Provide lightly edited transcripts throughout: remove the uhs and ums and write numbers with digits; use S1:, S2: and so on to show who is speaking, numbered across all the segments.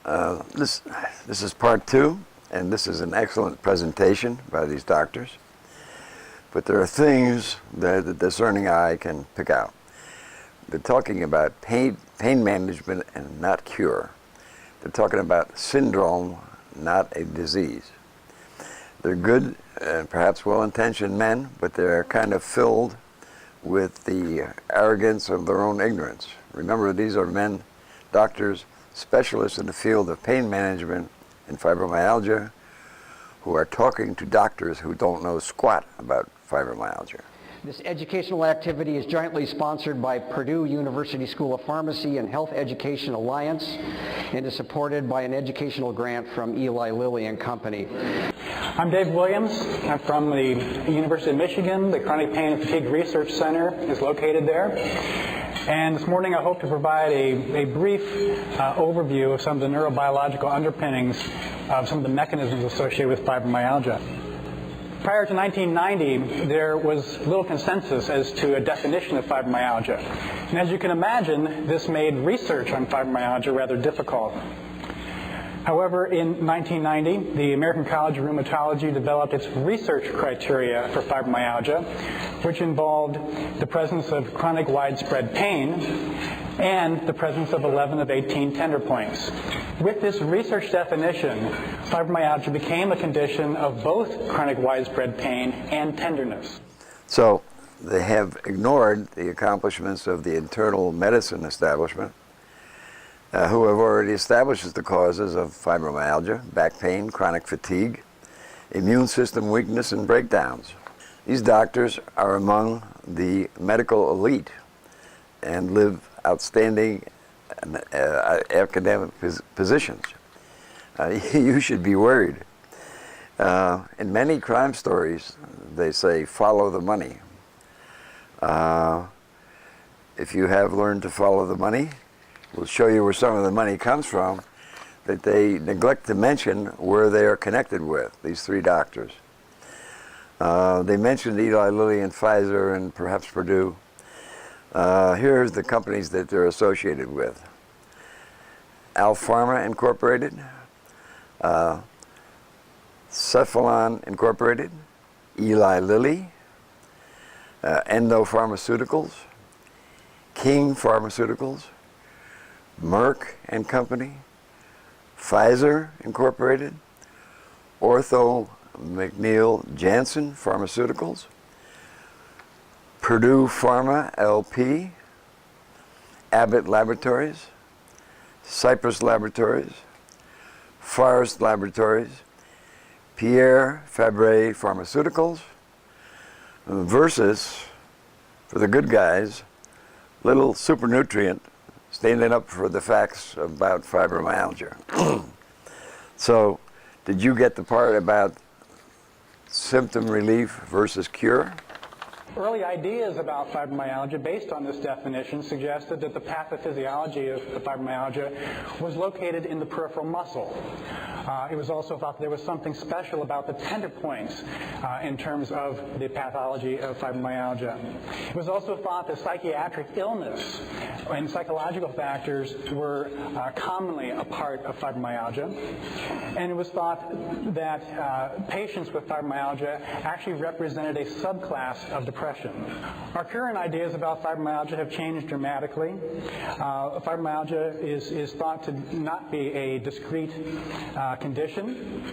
S1: This is part 2, and this is an excellent presentation by these doctors. But there are things that the discerning eye can pick out. They're talking about pain management and not cure. They're talking about syndrome, not a disease. They're good and perhaps well-intentioned men, but they're kind of filled with the arrogance of their own ignorance. Remember, these are men, doctors, specialists in the field of pain management and fibromyalgia, who are talking to doctors who don't know squat about fibromyalgia.
S2: This educational activity is jointly sponsored by Purdue University School of Pharmacy and Health Education Alliance and is supported by an educational grant from Eli Lilly and Company.
S3: I'm Dave Williams. I'm from the University of Michigan. The Chronic Pain and Fatigue Research Center is located there. And this morning I hope to provide a brief overview of some of the neurobiological underpinnings of some of the mechanisms associated with fibromyalgia. Prior to 1990, there was little consensus as to a definition of fibromyalgia. And as you can imagine, this made research on fibromyalgia rather difficult. However, in 1990, the American College of Rheumatology developed its research criteria for fibromyalgia, which involved the presence of chronic widespread pain and the presence of 11 of 18 tender points. With this research definition, fibromyalgia became a condition of both chronic widespread pain and tenderness.
S1: So they have ignored the accomplishments of the internal medicine establishment, who have already established the causes of fibromyalgia, back pain, chronic fatigue, immune system weakness, and breakdowns. These doctors are among the medical elite and live outstanding academic positions. You should be worried. In many crime stories, they say, follow the money. If you have learned to follow the money, we'll show you where some of the money comes from, that they neglect to mention where they are connected with, these three doctors. They mentioned Eli Lilly and Pfizer and perhaps Purdue. Here's the companies that they're associated with. Pharma Incorporated, Cephalon Incorporated, Eli Lilly, Endo Pharmaceuticals, King Pharmaceuticals, Merck and Company, Pfizer Incorporated, Ortho McNeil Janssen Pharmaceuticals, Purdue Pharma LP, Abbott Laboratories, Cypress Laboratories, Forest Laboratories, Pierre Fabre Pharmaceuticals, versus, for the good guys, little supernutrient standing up for the facts about fibromyalgia. So, did you get the part about symptom relief versus cure?
S3: Early ideas about fibromyalgia based on this definition suggested that the pathophysiology of the fibromyalgia was located in the peripheral muscle. It was also thought that there was something special about the tender points in terms of the pathology of fibromyalgia. It was also thought that psychiatric illness and psychological factors were commonly a part of fibromyalgia. And it was thought that patients with fibromyalgia actually represented a subclass of depression. Our current ideas about fibromyalgia have changed dramatically. Fibromyalgia is thought to not be a discrete condition,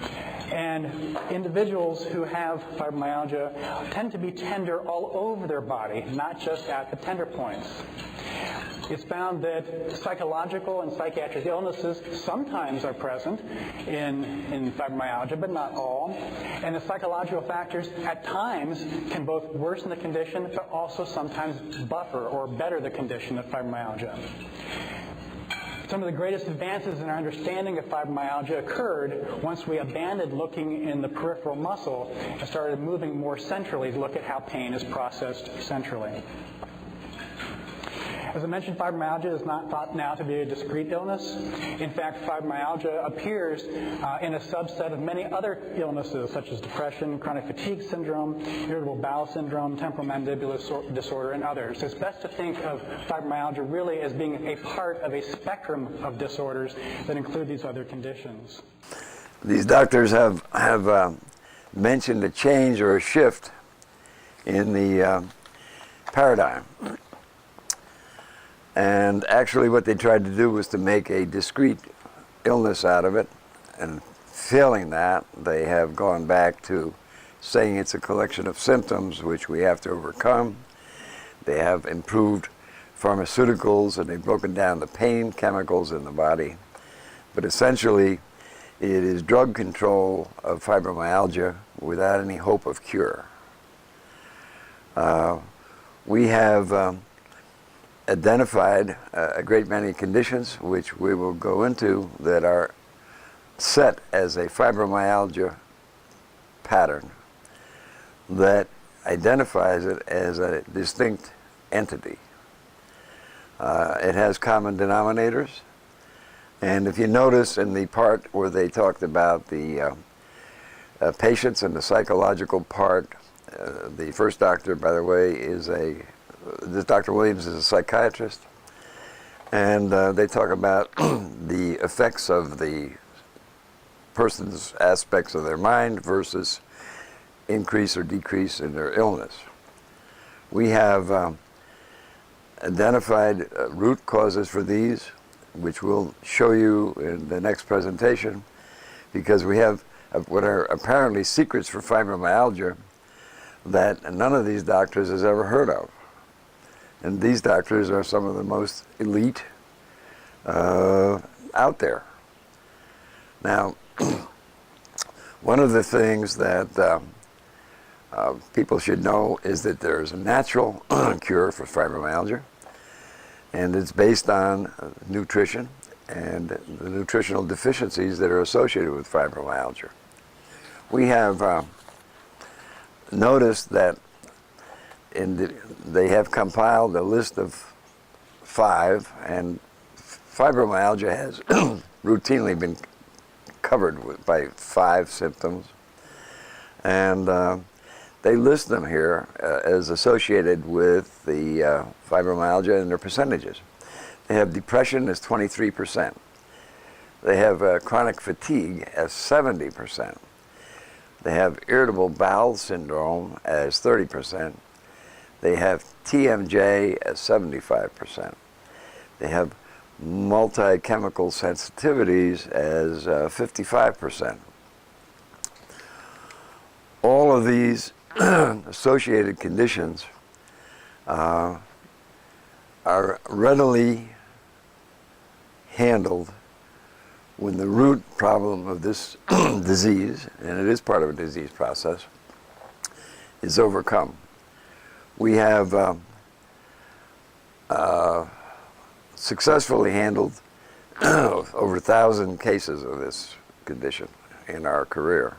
S3: and individuals who have fibromyalgia tend to be tender all over their body, not just at the tender points. It's found that psychological and psychiatric illnesses sometimes are present in fibromyalgia, but not all. And the psychological factors at times can both worsen the condition, but also sometimes buffer or better the condition of fibromyalgia. Some of the greatest advances in our understanding of fibromyalgia occurred once we abandoned looking in the peripheral muscle and started moving more centrally to look at how pain is processed centrally. As I mentioned, fibromyalgia is not thought now to be a discrete illness. In fact, fibromyalgia appears in a subset of many other illnesses, such as depression, chronic fatigue syndrome, irritable bowel syndrome, temporomandibular disorder, and others. It's best to think of fibromyalgia really as being a part of a spectrum of disorders that include these other conditions.
S1: These doctors have mentioned a change or a shift in the paradigm. And actually what they tried to do was to make a discrete illness out of it, and failing that, they have gone back to saying it's a collection of symptoms which we have to overcome. They have improved pharmaceuticals, and they've broken down the pain chemicals in the body. But essentially, it is drug control of fibromyalgia without any hope of cure. We have identified a great many conditions, which we will go into, that are set as a fibromyalgia pattern that identifies it as a distinct entity. It has common denominators, and if you notice in the part where they talked about the patients and the psychological part, the first doctor, by the way, this Dr. Williams is a psychiatrist, and they talk about the effects of the person's aspects of their mind versus increase or decrease in their illness. We have identified root causes for these, which we'll show you in the next presentation, because we have what are apparently secrets for fibromyalgia that none of these doctors has ever heard of. And these doctors are some of the most elite out there. Now, one of the things that people should know is that there's a natural cure for fibromyalgia, and it's based on nutrition and the nutritional deficiencies that are associated with fibromyalgia. We have noticed that they have compiled a list of 5, and fibromyalgia has routinely been covered by 5 symptoms, and they list them here as associated with the fibromyalgia and their percentages. They have depression as 23%. They have chronic fatigue as 70%. They have irritable bowel syndrome as 30%. They have TMJ as 75%. They have multi-chemical sensitivities as 55%. All of these associated conditions are readily handled when the root problem of this disease, and it is part of a disease process, is overcome. We have successfully handled over 1,000 cases of this condition in our career.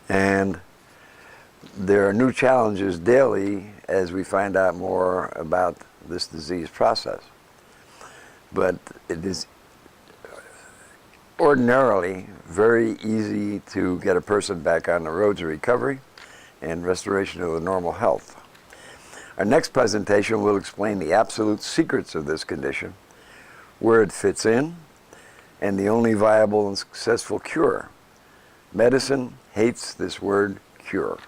S1: And there are new challenges daily as we find out more about this disease process. But it is ordinarily very easy to get a person back on the road to recovery and restoration of the normal health. Our next presentation will explain the absolute secrets of this condition, where it fits in, and the only viable and successful cure. Medicine hates this word cure.